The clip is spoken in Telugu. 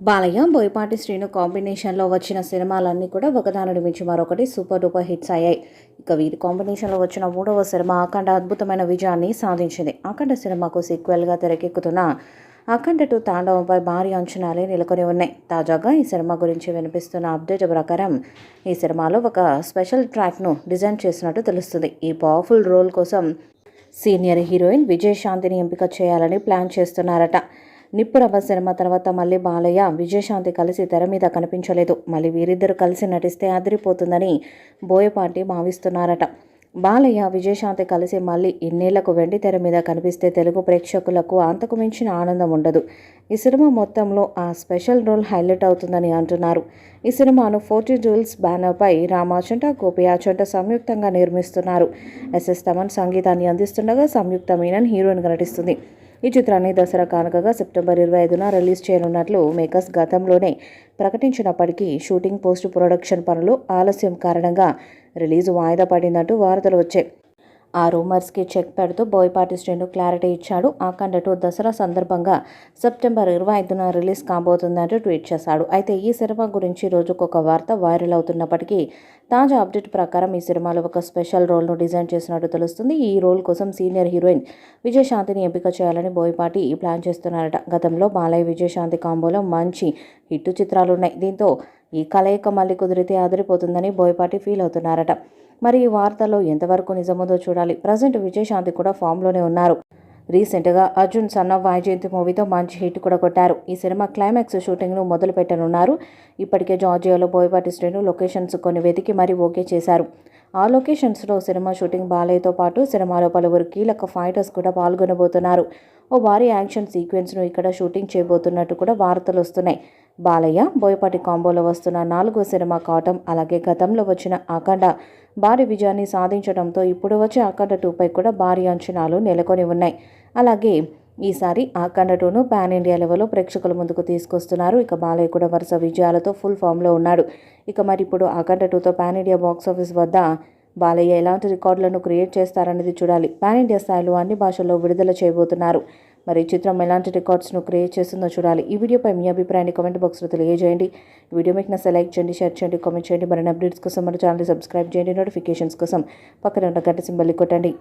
బాలయ్య, బోయపాటి శ్రీను కాంబినేషన్లో వచ్చిన సినిమాలన్నీ కూడా ఒకదానిని మించి మరొకటి సూపర్ డూపర్ హిట్స్ అయ్యాయి. ఇక వీరి కాంబినేషన్లో వచ్చిన మూడవ సినిమా అఖండ అద్భుతమైన విజయాన్ని సాధించింది. అఖండ సినిమాకు సీక్వెల్గా తెరకెక్కుతున్న అఖండ 2 తాండవంపై భారీ అంచనాలే నెలకొని ఉన్నాయి. తాజాగా ఈ సినిమా గురించి వినిపిస్తున్న అప్డేట్ ప్రకారం ఈ సినిమాలో ఒక స్పెషల్ ట్రాక్ను డిజైన్ చేసినట్టు తెలుస్తుంది. ఈ పవర్ఫుల్ రోల్ కోసం సీనియర్ హీరోయిన్ విజయశాంతిని ఎంపిక చేయాలని ప్లాన్ చేస్తున్నారట. నిప్పురవ్వ సినిమా తర్వాత మళ్ళీ బాలయ్య, విజయశాంతి కలిసి తెర మీద కనిపించలేదు. మళ్ళీ వీరిద్దరు కలిసి నటిస్తే అదిరిపోతుందని బోయపాటి భావిస్తున్నారట. బాలయ్య, విజయశాంతి కలిసి మళ్ళీ ఇన్నేళ్లకు వెండి తెర మీద కనిపిస్తే తెలుగు ప్రేక్షకులకు అంతకు మించిన ఆనందం ఉండదు. ఈ సినిమా మొత్తంలో ఆ స్పెషల్ రోల్ హైలైట్ అవుతుందని అంటున్నారు. ఈ సినిమాను 40 జూల్స్ బ్యానర్పై రామాచంట, గోపి ఆచంట సంయుక్తంగా నిర్మిస్తున్నారు. ఎస్ఎస్ తమన్ సంగీతాన్ని అందిస్తుండగా సంయుక్త మీనన్ హీరోయిన్గా నటిస్తుంది. ఈ చిత్రాన్ని దసరా కానుకగా సెప్టెంబర్ 25న రిలీజ్ చేయనున్నట్లు మేకర్స్ గతంలోనే ప్రకటించినప్పటికీ షూటింగ్, పోస్ట్ ప్రొడక్షన్ పనులు ఆలస్యం కారణంగా రిలీజ్ వాయిదా పడిందంటూ వార్తలు వచ్చాయి. ఆ రూమర్స్కి చెక్ పెడుతూ బోయపాటి శ్రీను క్లారిటీ ఇచ్చాడు. అఖండ 2 దసరా సందర్భంగా సెప్టెంబర్ 25న రిలీజ్ కాబోతుందంటూ ట్వీట్ చేశాడు. అయితే ఈ సినిమా గురించి రోజుకొక వార్త వైరల్ అవుతున్నప్పటికీ తాజా అప్డేట్ ప్రకారం ఈ సినిమాలో ఒక స్పెషల్ రోల్ను డిజైన్ చేసినట్టు తెలుస్తుంది. ఈ రోల్ కోసం సీనియర్ హీరోయిన్ విజయశాంతిని ఎంపిక చేయాలని బోయపాటి ప్లాన్ చేస్తున్నారట. గతంలో బాలయ్య, విజయశాంతి కాంబోలో మంచి హిట్టు చిత్రాలున్నాయి. దీంతో ఈ కలయిక మళ్ళీ కుదిరితే అదిరిపోతుందని బోయపాటి ఫీల్ అవుతున్నారట. మరి ఈ వార్తలో ఎంతవరకు నిజముందో చూడాలి. ప్రజెంట్ విజయశాంతి కూడా ఫామ్లోనే ఉన్నారు. రీసెంట్గా అర్జున్ సన్ ఆఫ్ వైజయంతి మూవీతో మంచి హిట్ కూడా కొట్టారు. ఈ సినిమా క్లైమాక్స్ షూటింగ్ను మొదలు పెట్టనున్నారు. ఇప్పటికే జార్జియాలో బోయపాటి శ్రీను లొకేషన్స్ కొన్ని వెతికి మరీ ఓకే చేశారు. ఆ లొకేషన్స్లో సినిమా షూటింగ్ బాలయ్యతో పాటు సినిమాలో పలువురు కీలక ఫైటర్స్ కూడా పాల్గొనబోతున్నారు. ఓ భారీ యాక్షన్ సీక్వెన్స్ను ఇక్కడ షూటింగ్ చేయబోతున్నట్టు కూడా వార్తలు వస్తున్నాయి. బాలయ్య, బోయపాటి కాంబోలో వస్తున్న 4వ సినిమా కావటం, అలాగే గతంలో వచ్చిన అఖండ భారీ విజయాన్ని సాధించడంతో ఇప్పుడు వచ్చే అఖండ 2పై కూడా భారీ అంచనాలు నెలకొని ఉన్నాయి. అలాగే ఈసారి అఖండ 2ను పాన్ ఇండియా లెవెల్లో ప్రేక్షకుల ముందుకు తీసుకొస్తున్నారు. ఇక బాలయ్య కూడా వరుస విజయాలతో ఫుల్ ఫామ్లో ఉన్నాడు. ఇక మరి ఇప్పుడు అఖండ 2తో పాన్ ఇండియా బాక్సాఫీస్ వద్ద బాలయ్య ఎలాంటి రికార్డులను క్రియేట్ చేస్తారనేది చూడాలి. పాన్ ఇండియా స్థాయిలో అన్ని భాషల్లో విడుదల చేయబోతున్నారు. మరి ఈ చిత్రం ఎలాంటి రికార్డ్స్ను క్రియేట్ చేస్తుందో చూడాలి. ఈ వీడియోపై మీ అభిప్రాయాన్ని కామెంట్ బాక్స్లో తెలియజేయండి. ఈ వీడియో మీకు నచ్చితే లైక్ చేయండి, షేర్ చేయండి, కామెంట్ చేయండి. మరిన్ని అప్డేట్స్ కోసం మన ఛానల్ని సబ్స్క్రైబ్ చేయండి. నోటిఫికేషన్స్ కోసం పక్కన ఉన్న గంట సింబల్ని కొట్టండి.